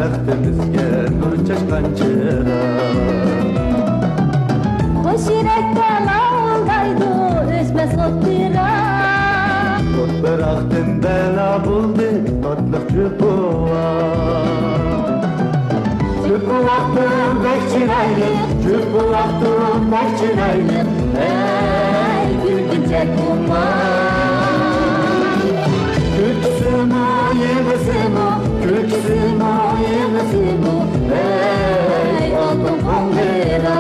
Bəxtimizgə nur çaşqan çırak. Hoş yürekten ağlaydı özmez ottırak. Ot bıraktın bela buldu tatlıq çubuğa. Çubuğaktım bekçiraylı, çubuğaktım bekçiraylı. Ey gülgünce kumar. Külküsü mü yemesi mi, külküsü mü yemesi mi? Ey altın kongera.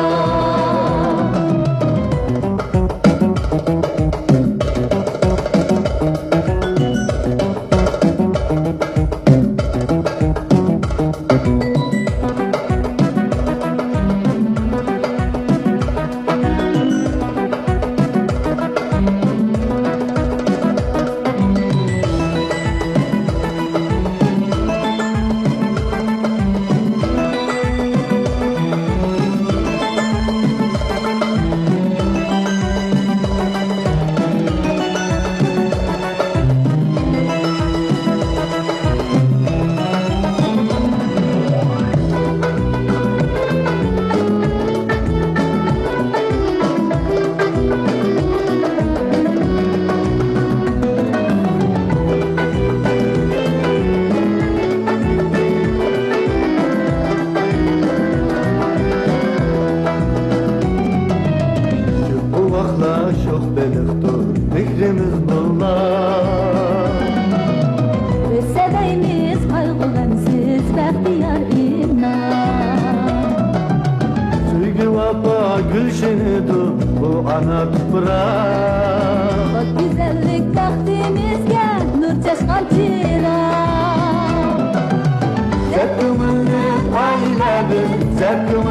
Çok beliktir fikrimiz bunlar. Ösedeyimiz kaygılarımsız bəxtiyar inan. Suygu vapa gülşenidir bu ana toprağı. Bak güzellik bəxtimizgə nur çaşqan çırak. Zevkimizi ailedir, zevkimizi